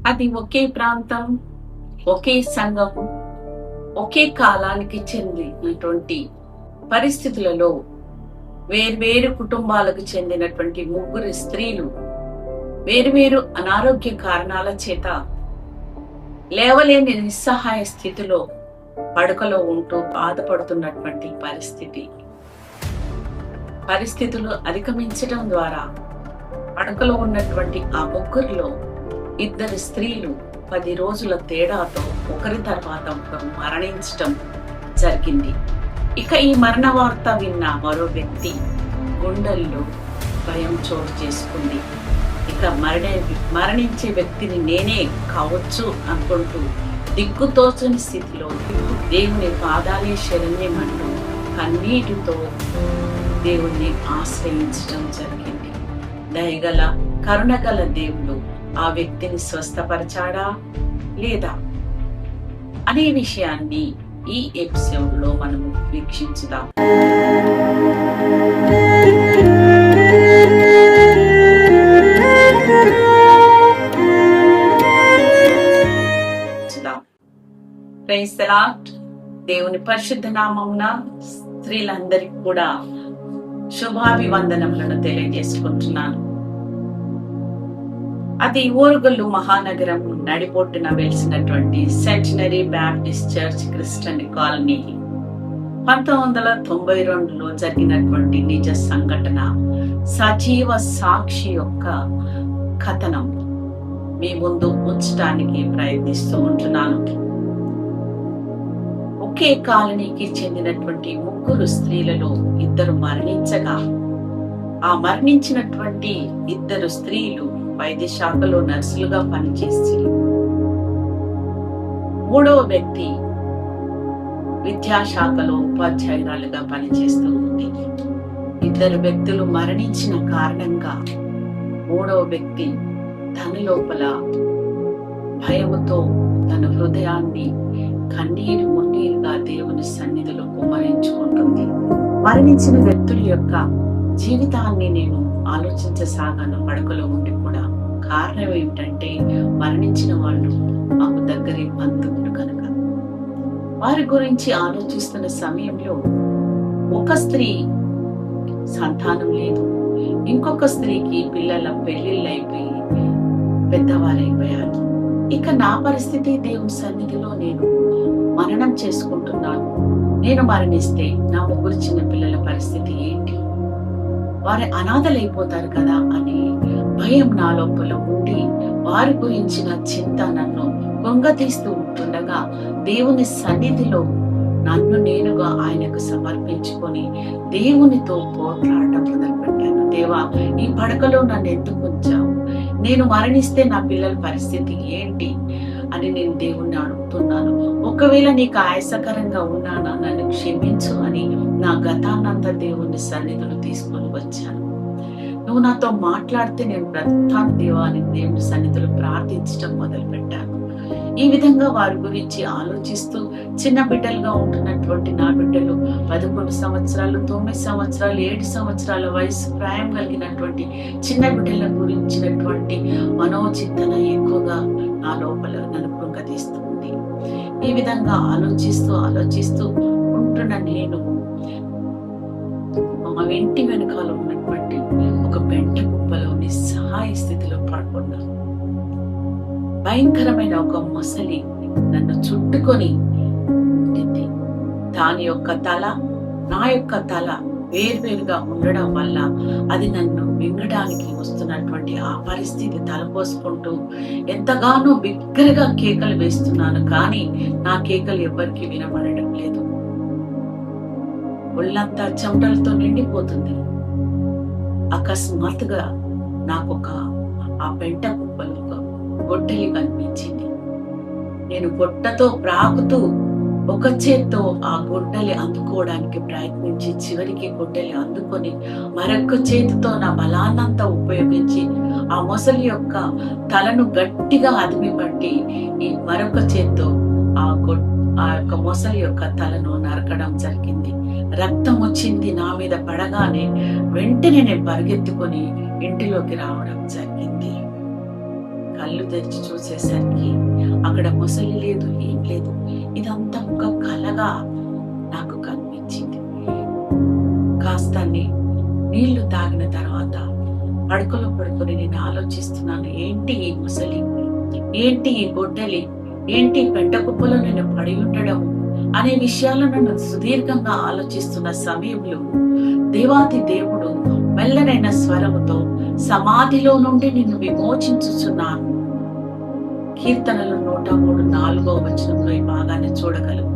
అది ఒకే ప్రాంతం, ఒకే సంఘం, ఒకే కాలానికి చెందినటువంటి పరిస్థితులలో వేర్వేరు కుటుంబాలకు చెందినటువంటి ముగ్గురు స్త్రీలు వేరువేరు అనారోగ్య కారణాల చేత లేవలేని నిస్సహాయ స్థితిలో పడకలో ఉంటూ బాధపడుతున్నటువంటి పరిస్థితులు అధిగమించడం ద్వారా పడకలో ఉన్నటువంటి ఆ ముగ్గురిలో ఇద్దరు స్త్రీలు 10 రోజుల తేడాతో ఒకరి తర్వాత ఒకరు మరణించటం జరిగింది. ఇక ఈ మరణ వార్త విన్న మరో వ్యక్తి గుండెల్లో భయం చోటు చేసుకుంది. ఇక మరణించే వ్యక్తిని నేనే కావచ్చు అనుకుంటూ దిక్కుతోచని స్థితిలో దేవుని పాదాలే శరణ్యమంటూ కన్నీటితో దేవుణ్ణి ఆశ్రయించడం జరిగింది. దయగల కరుణగల దేవుడు ఆ వ్యక్తిని స్వస్థపరిచాడా లేదా అనే విషయాన్ని ఈ ఎపిసోడ్ లో మనము వీక్షించుదాం. Praise the lord. దేవుని పరిశుద్ధ నామమున స్త్రీలందరికీ కూడా శుభాభివందనములను తెలియజేసుకుంటున్నాను. అది ఓరుగల్లు మహానగరం నడిబొట్టున వెలిసినటువంటి centenary baptist church christian colony 1992లో జరిగినటువంటి నిజ సంఘటన, సజీవ సాక్షి యొక్క కథనం మీ ముందు ఉంచడానికి ప్రయత్నిస్తూ ఉంటున్నాను. ఒకే కాలనీకి చెందినటువంటి ముగ్గురు స్త్రీలలో ఇద్దరు మరణించగా, ఆ మరణించినటువంటి ఇద్దరు స్త్రీలు వైద్య శాఖలో నర్సులుగా పనిచేసి, మూడవ వ్యక్తి విద్యాశాఖలో ఉపాధ్యాయురాలుగా పనిచేస్తూ ఉంది. ఇద్దరు వ్యక్తులు మరణించిన కారణంగా మూడవ వ్యక్తి తన లోపల భయముతో తన హృదయాన్ని కన్నీరు మున్నీరుగా దేవుని సన్నిధిలో కుమ్మరించుకుంటుంది. మరణించిన వ్యక్తుల యొక్క జీవితాన్ని నేను ఆలోచించసాగాను పడకలో ఉండి కూడా. కారణం ఏమిటంటే, మరణించిన వాళ్ళు మాకు దగ్గరి బంధువులు కనుక. వారి గురించి ఆలోచిస్తున్న సమయంలో ఒక స్త్రీ సంతానం లేదు, ఇంకొక స్త్రీకి పిల్లల పెళ్లిళ్ళు అయిపోయి పెద్దవారైపోయారు. ఇక నా పరిస్థితి దేవుని సన్నిధిలో నేను మననం చేసుకుంటున్నాను. నేను మరణిస్తే నా ముగ్గురు చిన్న పిల్లల పరిస్థితి ఏంటి? వారి అనాథలైపోతారు కదా అని భయం నా లోపల ఉండి వారి గురించిన చింత నన్ను కొంగతీస్తూ ఉంటుండగా, దేవుని సన్నిధిలో నన్ను నేనుగా ఆయనకు సమర్పించుకొని దేవునితో పోట్లాడటం మొదలుపెట్టాను. దేవా, ఈ పడకలో నన్ను ఎందుకు ఉంచావు? నేను మరణిస్తే నా పిల్లల పరిస్థితి ఏంటి అని నేను దేవుణ్ణి అడుగుతున్నాను. ఒకవేళ నీకు ఆయాసకరంగా ఉన్నానా, నన్ను క్షమించు అని నా గతాన్నంతా దేవుని సన్నిధిలో తీసుకొని వచ్చాను. నువ్వు నాతో మాట్లాడితే నేను బ్రతుకుతాను దేవా అని దేవుని సన్నిధిలో ప్రార్థించడం మొదలు పెట్టాను. ఈ విధంగా వారి గురించి ఆలోచిస్తూ చిన్న బిడ్డలుగా ఉంటున్నటువంటి నా బిడ్డలు 11 సంవత్సరాలు, 9 సంవత్సరాలు, 7 సంవత్సరాల వయసు ప్రాయం కలిగినటువంటి చిన్న బిడ్డల గురించినటువంటి మనోచింతన ఎక్కువగా నా లోపల నన్ను కృంగతీస్తుంది. ఈ విధంగా ఆలోచిస్తూ ఉంటున్న నేను మా ఇంటి వెనకాల ఉన్నటువంటి ఒక పెంట కుప్పలో నిస్సహాయ స్థితిలో పడుకున్నాను. భయంకరమైన ఒక మొసలి నన్ను చుట్టుకొని ఉంటుంది. దాని యొక్క తల, నా యొక్క తల వేర్వేరుగా ఉండడం వల్ల అది నన్ను మింగడానికి వస్తున్నటువంటి ఆ పరిస్థితి తలపోసుకుంటూ ఎంతగానో బిగ్గరగా కేకలు వేస్తున్నాను. కానీ నా కేకలు ఎవ్వరికి వినబడడం లేదు. ఒళ్ళంతా చెమటలతో నిండిపోతుంది. అకస్మాత్తుగా నాకు ఆ పెంట కుప్పలు గొడ్డలి కనిపించింది. నేను గొడ్డతో ప్రాకుతూ ఒక చేత్తో ఆ గొడ్డలి అందుకోవడానికి ప్రయత్నించి చివరికి గొడ్డలి అందుకొని మరొక చేతితో నా బలాన్నంతా ఉపయోగించి ఆ మొసలి యొక్క తలను గట్టిగా అదిమి పట్టి ఈ మరొక చేత్తో ఆ యొక్క మొసలి యొక్క తలను నరకడం జరిగింది. రక్తం వచ్చింది నా మీద పడగానే వెంటనే నేను పరిగెత్తుకొని ఇంటిలోకి రావడం జరిగింది. కళ్ళు తెరిచి చూసేసరికి అక్కడ ముసలి లేదు, ఏం లేదు. ఇదంతా ఒక కలగా నాకు కనిపించింది. కాస్త నీళ్లు తాగిన తర్వాత పడుకలో పడుకొని నేను ఆలోచిస్తున్నాను, ఏంటి ఈ ముసలి, ఏంటి ఈ గొడ్డలి, ఏంటి పెంట కుప్పలో నేను పడి ఉండడం అనే విషయాలను నన్ను సుదీర్ఘంగా ఆలోచిస్తున్న సమయంలో దేవాది దేవుడు మెల్లనైన స్వరముతో సమాధిలో నుండి నిన్ను విమోచించుచున్నాను. కీర్తనలు 103:4 వచనంలో ఈ భాగాన్ని చూడగలవు.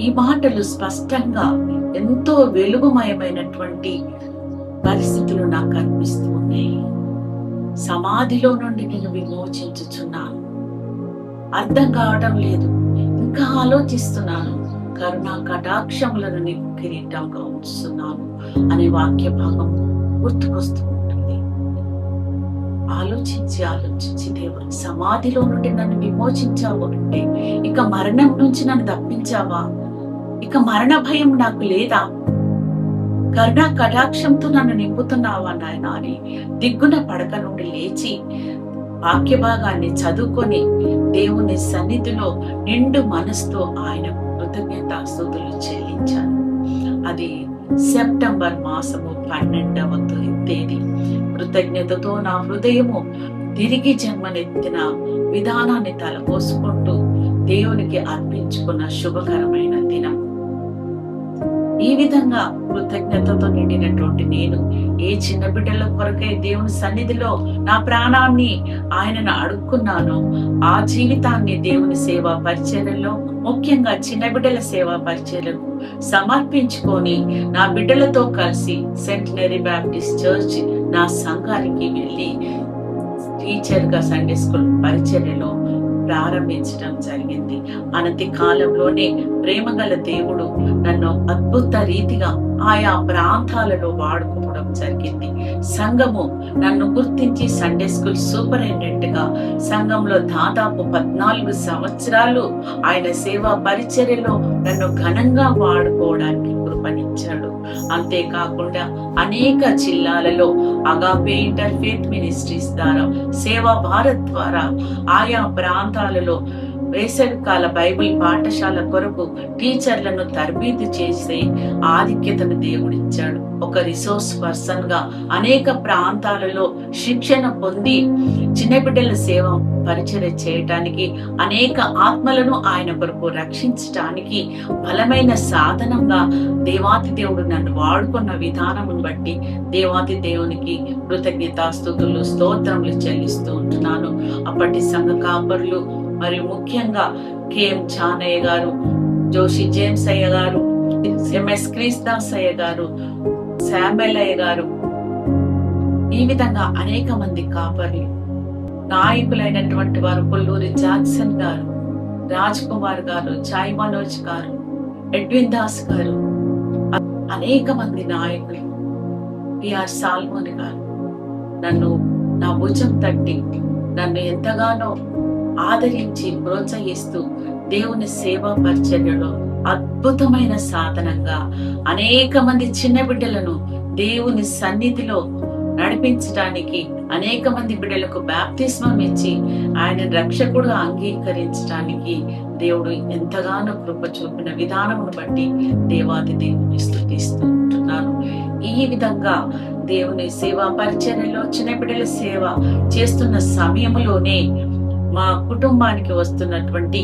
ఈ మాటలు స్పష్టంగా ఎంతో వెలుగుమయమైనటువంటి పరిస్థితులు నాకు కనిపిస్తూ ఉన్నాయి. సమాధిలో నుండి నేను విమోచించుచున్నాను. అర్థం కావడం లేదు, ఇంకా ఆలోచిస్తున్నాను. కరుణా కటాక్షములను నీకు కిరీటంగా ఉంచుతున్నాను అనే వాక్య భాగం గుర్తుకొస్తూ ఉంటుంది. ఆలోచించి దేవుడు సమాధిలో నుండి నన్ను విమోచించావు అంటే ఇక మరణం నుంచి నన్ను తప్పించావా? ఇక మరణ భయం నాకు లేదా? కరుణా కటాక్షంతో నన్ను నింపుతున్నావా నాయన అని దిగ్గున పడక నుండి లేచి వాక్య భాగాన్ని చదువుకొని దేవుని సన్నిధిలో నిండు మనసుతో ఆయన కృతజ్ఞతాస్తుతులు చెల్లించాను. అది సెప్టెంబర్ మాసము 12వ తేదీ. కృతజ్ఞతతో నా హృదయము తిరిగి జన్మనెత్తిన విధానాన్ని తలపోసుకుంటూ దేవునికి అర్పించుకున్న శుభకరమైన దినం. ఈ విధంగా కృతజ్ఞతతో నిండినటువంటి నేను ఏ చిన్న బిడ్డల కొరకై దేవుని సన్నిధిలో నా ప్రాణాన్ని ఆయనను అడుక్కున్నానో ఆ జీవితాన్ని దేవుని సేవా పరిచర్యలో, ముఖ్యంగా చిన్న బిడ్డల సేవా పరిచర్యలకు సమర్పించుకొని నా బిడ్డలతో కలిసి సెంటినరీ బ్యాప్టిస్ట్ చర్చ్ నా సంఘానికి వెళ్ళి టీచర్గా సండే స్కూల్ పరిచర్యలో ప్రారంభించడం జరిగింది. అనతి కాలంలోనే ప్రేమగల దేవుడు నన్ను అద్భుత రీతిగా ఆయా ప్రాంతాలలో వాడుకోవడం జరిగింది. సంఘము నన్ను గుర్తించి సండే స్కూల్ సూపరింటెండెంట్ గా సంఘంలో దాదాపు 14 సంవత్సరాలు ఆయన సేవా పరిచర్యలో నన్ను ఘనంగా వాడుకోవడానికి కృపణించాడు. అంతేకాకుండా అనేక జిల్లాలలో అగాపే ఇంటర్ఫేత్ మినిస్ట్రీస్ ద్వారా, సేవా భారత్ ద్వారా ఆయా ప్రాంతాలలో వేసవికాల బైబిల్ పాఠశాల కొరకు టీచర్లను తరబీదు చేసే ఆధిక్యతను దేవుడిచ్చాడు. ఒక రిసోర్స్ పర్సన్ గా అనేక ప్రాంతాలలో శిక్షణ పొంది చిన్న బిడ్డల సేవ పరిచర్య చేయటానికి, అనేక ఆత్మలను ఆయన కొరకు రక్షించటానికి బలమైన సాధనంగా దేవాతి దేవుడు నన్ను వాడుకున్న విధానమును బట్టి దేవాతి దేవునికి కృతజ్ఞతాస్తుతులు, స్తోత్రములు చెల్లిస్తూ ఉంటున్నాను. అప్పటి సంఘ కాపరులు మరియు ముఖ్యంగా కేఎం చానయ్య గారు, జోషి జేమ్స్ అయ్య గారు, ఎంఎస్ క్రీస్తాస్ అయ్య గారు, శామ్యుల్ అయ్య గారు, ఈ విధంగా అనేక మంది కాపర్లు, నాయకులైనటువంటి వారు కొల్లూరి జాక్సన్ గారు, రాజ్ కుమార్ గారు, చాయ్ మనోజ్ గారు, ఎడ్విన్ దాస్ గారు, అనేక మంది నాయకులు, పిఆర్ సాల్మోన్ గారు నన్ను నా భుజం తట్టి నన్ను ఎంతగానో ఆదరించి ప్రోత్సహిస్తూ దేవుని సేవా పరిచర్యలో అద్భుతమైన సాధనంగా అనేక మంది చిన్న బిడ్డలను దేవుని సన్నిధిలో నడిపించడానికి, అనేక మంది బిడ్డలకు బాప్తిస్మం ఇచ్చి ఆయన రక్షకుడు అంగీకరించడానికి దేవుడు ఎంతగానో కృప చూపిన విధానమును బట్టి దేవాది దేవుని స్తుతిస్తూ ఉంటున్నాను. ఈ విధంగా దేవుని సేవా పరిచర్యలో చిన్న బిడ్డల సేవ చేస్తున్న సమయంలోనే మా కుటుంబానికి వస్తున్నటువంటి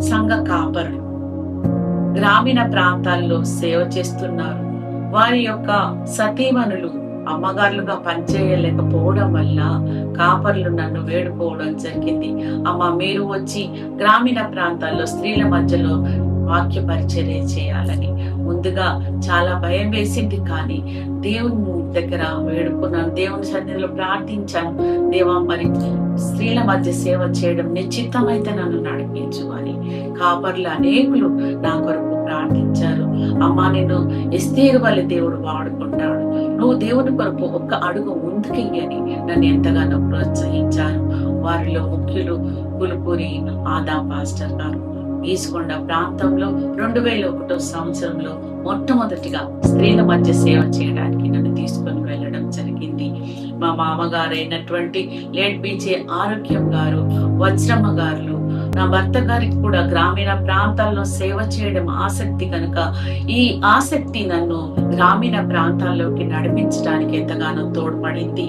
సంఘ కాపరులు గ్రామీణ ప్రాంతాల్లో సేవ చేస్తున్నారు. వారి యొక్క సతీమణులు అమ్మగారులుగా పనిచేయలేకపోవడం వల్ల కాపర్లు నన్ను వేడుకోవడం జరిగింది. అమ్మ, మీరు వచ్చి గ్రామీణ ప్రాంతాల్లో స్త్రీల మధ్యలో వాక్య పరిచర్య చేయాలని. ముందుగా చాలా భయం వేసింది, కానీ దేవుని దగ్గర వేడుకున్నాను, దేవుని సన్నిధిలో ప్రార్థించాను. దేవా, మరి స్త్రీల మధ్య సేవ చేయడం నిశ్చితమైతే నన్ను నడిపించు అని. కాపర్లు అనేకులు నా కొరకు ప్రార్థించారు. అమ్మా, నేను ఎస్తేరు వల్ల దేవుడు వాడుకుంటాడు, నువ్వు దేవుని కొరకు ఒక్క అడుగు ముందుకెయ్యని నన్ను ఎంతగానో ప్రోత్సహించారు. వారిలో ముఖ్యులు కులుపూరి ఆదా పాస్టర్ గారు. ఈసుకొండ ప్రాంతంలో 2001 సంవత్సరంలో మొట్టమొదటిగా స్త్రీల మధ్య సేవ చేయడానికి నన్ను తీసుకొని వెళ్ళడం జరిగింది. మా మామగారైనటువంటి లేట్ బీచే ఆరోగ్యం గారు, వజ్రమ్మ గారు, నా భర్త గారికి కూడా గ్రామీణ ప్రాంతాల్లో సేవ చేయడం ఆసక్తి కనుక ఈ ఆసక్తి నన్ను గ్రామీణ ప్రాంతాల్లోకి నడిపించడానికి ఎంతగానో తోడ్పడింది.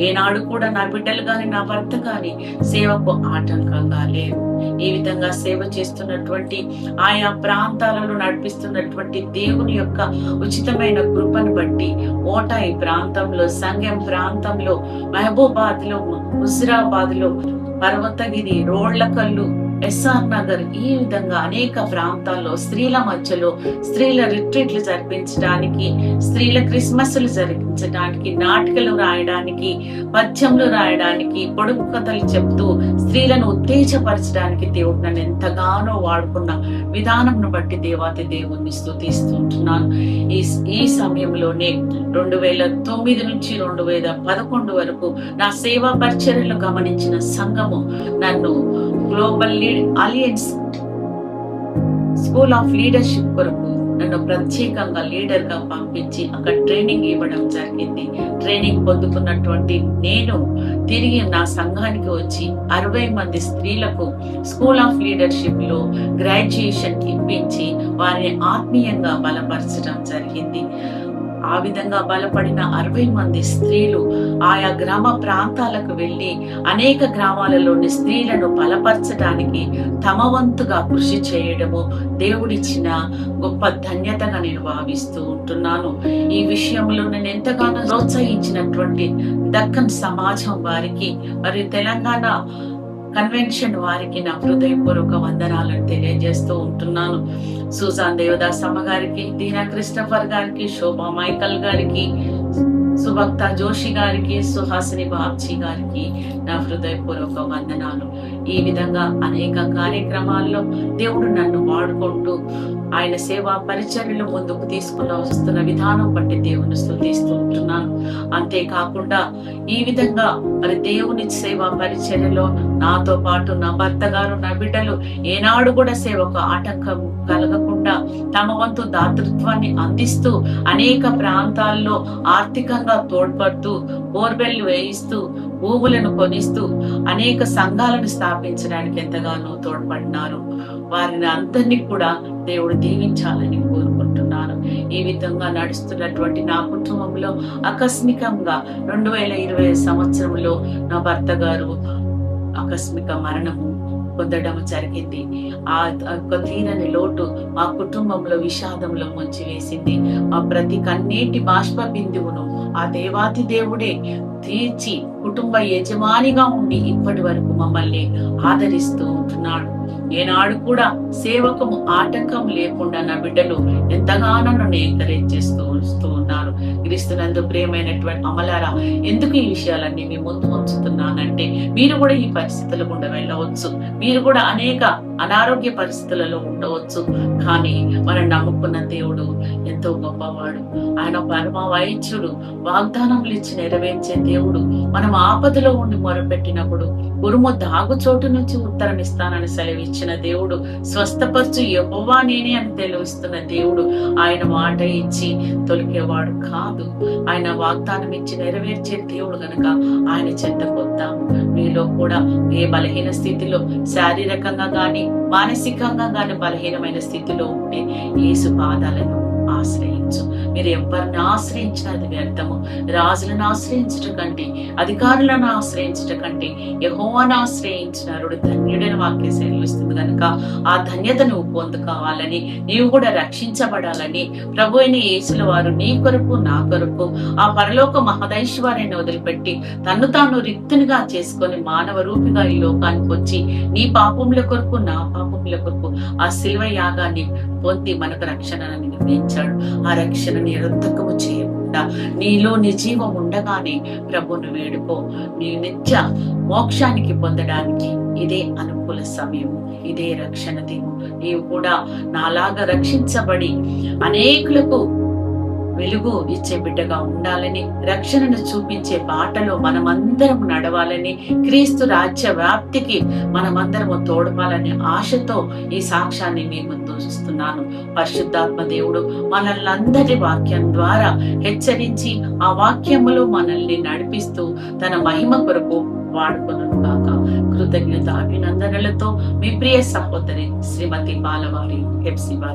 ఏనాడు కూడా నా బిడ్డలు గాని నా భర్త గాని సేవకు ఆటంకంగా లేరు. ఈ విధంగా సేవ చేస్తున్నటువంటి ఆయా ప్రాంతాలలో నడిపిస్తున్నటువంటి దేవుని యొక్క ఉచితమైన కృపను బట్టి ఓటాయి ప్రాంతంలో, సంగం ప్రాంతంలో, మహబూబాద్ లో, హుజరాబాద్ లో, పర్వతగిరి, రోళ్లకల్లు, ఎస్ఆర్ నగర్, ఈ విధంగా అనేక ప్రాంతాల్లో స్త్రీల మధ్యలో స్త్రీల రిట్రీట్లు జరిపించడానికి, స్త్రీల క్రిస్మస్లు జరిపించడానికి, నాటికలు రాయడానికి, పద్యములు రాయడానికి, పొడుపు కథలు చెప్తూ స్త్రీలను ఉత్తేజపరచడానికి దేవుడు నన్ను ఎంతగానో వాడుకున్న విధానంను బట్టి దేవాతి దేవుణ్ణి స్తుతిస్తుంటున్నాను. ఈ సమయంలోనే 2009 నుంచి 2011 వరకు నా సేవా పరిచర్యలు గమనించిన సంఘము నన్ను global alliance school of leadership కొరకు నన్ను ప్రత్యేకంగా లీడర్ గా పంపించి అక్కడ ట్రైనింగ్ ఇవ్వడం జరిగింది. ట్రైనింగ్ పొందుకున్నటువంటి నేను తిరిగి నా సంఘానికి వచ్చి 60 మంది స్త్రీలకు స్కూల్ ఆఫ్ లీడర్షిప్ లో గ్రాడ్యుయేషన్ ఇప్పించి వారిని ఆత్మీయంగా బలపరచడం జరిగింది. ఆ విధంగా బలపడిన 60 మంది స్త్రీలు ఆయా గ్రామ ప్రాంతాలకు వెళ్ళి అనేక గ్రామాలలోని స్త్రీలను బలపరచడానికి తమ వంతుగా కృషి చేయడము దేవుడిచ్చిన గొప్ప ధన్యతగా నేను భావిస్తూ ఉంటున్నాను. ఈ విషయంలో నేను ఎంతగానో ప్రోత్సహించినటువంటి దక్కన్ సమాజం వారికి మరియు తెలంగాణ కన్వెన్షన్ వారికి నా హృదయపూర్వక వందనాలను తెలియజేస్తూ ఉంటున్నాను. సుజాన్ దేవదాస్ అమ్మ గారికి, దీనా క్రిస్టఫర్ గారికి, శోభా మైకల్ గారికి, సుభక్త జోషి గారికి, సుహాసిని బాబ్జీ గారికి నా హృదయపూర్వక వందనాలు. ఈ విధంగా అనేక కార్యక్రమాల్లో దేవుడు నన్ను వాడుకుంటూ ఆయన సేవా పరిచర్యలు ముందుకు తీసుకుని వస్తున్న విధానం బట్టి దేవుని స్తుతిస్తూ ఉంటున్నాను. అంతేకాకుండా ఈ విధంగా మరి దేవుని సేవా పరిచర్యలో నాతో పాటు నా భర్త గారు, నా బిడ్డలు ఏనాడు కూడా సేవకు ఆటంకం కలగకుండా తమ వంతు దాతృత్వాన్ని అందిస్తూ అనేక ప్రాంతాల్లో ఆర్థికంగా తోడ్పడుతూ, బోర్వెల్ వేయిస్తూ, భూములను కొనిస్తూ అనేక సంఘాలను స్థాపించడానికి ఎంతగానో తోడ్పడినారు. వారిని అందరినీ కూడా దేవుడు దీవించాలని కోరుకుంటున్నాను. ఈ విధంగా నడుస్తున్నటువంటి నా కుటుంబంలో ఆకస్మికంగా 2020 సంవత్సరంలో నా భర్త గారు ఆకస్మిక మరణము పొందడం జరిగింది. ఆ తీరని లోటు మా కుటుంబంలో విషాదంలో ముంచి వేసింది. మా ప్రతి కన్నీటి బాష్ప బిందువును ఆ దేవాతి దేవుడే తీర్చి కుటుంబ యజమానిగా ఉండి ఇప్పటి వరకు మమ్మల్ని ఆదరిస్తూ ఉంటున్నాడు. ఏనాడు కూడా సేవకము ఆటంకం లేకుండా నా బిడ్డలు ఎంతగానో నన్ను ఎంకరేజ్ చేస్తూ వస్తూ ఉన్నారు. క్రీస్తునందు ప్రియమైనటువంటి అమలారా, ఎందుకు ఈ విషయాలన్నీ మీ ముందు ఉంచుతున్నానంటే మీరు కూడా ఈ పరిస్థితుల గుండా వెళ్ళవచ్చు, మీరు కూడా అనేక అనారోగ్య పరిస్థితులలో ఉండవచ్చు. కానీ మనం నమ్ముకున్న దేవుడు ఎంతో గొప్పవాడు. ఆయన పరమ వైద్యుడు, వాగ్దానములు ఇచ్చి నెరవేర్చే దేవుడు. మనం ఆపదలో ఉండి మొరపెట్టినప్పుడు ఉరుము దాగు చోటు నుంచి ఉత్తరం ఇస్తానని సెలవిచ్చిన దేవుడు, స్వస్థపరచు యెహోవా నేనే అని తెలివిస్తున్న దేవుడు. ఆయన మాట ఇచ్చి తొలికేవాడు కాదు. ఆయన వాగ్దానం ఇచ్చి నెరవేర్చే దేవుడు గనక ఆయన చెంతకొద్దాం. మీలో కూడా ఏ బలహీన స్థితిలో, శారీరకంగా గాని మానసికంగా గాని బలహీనమైన స్థితిలో ఉంటే యేసు పాదాలను ఆశ్రయించు. మీరు ఎవరిని ఆశ్రయించినా అది వ్యర్థము. రాజులను ఆశ్రయించట కంటే, అధికారులను ఆశ్రయించట కంటే యెహోవాను ఆశ్రయించిన ధన్యుడని వాక్యం సెలవిస్తుంది కనుక ఆ ధన్యత నువ్వు పొందుకోవాలని, నీవు కూడా రక్షించబడాలని ప్రభు అయిన యేసుల వారు నీ కొరకు నా కొరకు ఆ పరలోక మహదైశ్వర్యాన్ని వదిలిపెట్టి తన్ను తాను రిక్తునిగా చేసుకొని మానవ రూపిగా ఈ లోకానికి వచ్చి నీ పాపముల కొరకు నా పాపముల కొరకు ఆ శిల్వ యాగాన్ని పొంది మనకు రక్షణను నిర్ణయించాడు. ఆ రక్షణ నిరర్థకము చేయకుండా నీలో నీ జీవం ఉండగానే ప్రభువును వేడుకో. నీ నిత్య మోక్షానికి పొందడానికి ఇదే అనుకూల సమయం, ఇదే రక్షణ దినం. నీవు కూడా నాలాగా రక్షించబడి అనేకులకు వెలుగు ఇచ్చే బిడ్డగా ఉండాలని, రక్షణను చూపించే బాటలో మనమందరం నడవాలని, క్రీస్తు రాజ్య వ్యాప్తికి మనమందరము తోడపాలని ఆశతో ఈ సాక్ష్యాన్ని మీ ముందు ఉంచుతున్నాను. పరిశుద్ధాత్మ దేవుడు మనల్ని అందరి వాక్యం ద్వారా హెచ్చరించి ఆ వాక్యములో మనల్ని నడిపిస్తూ తన మహిమ కొరకు వాడుకొనును గాక. కృతజ్ఞత అభినందనలతో మీ ప్రియ సహోదరి శ్రీమతి బాలవారి హెప్సిబా.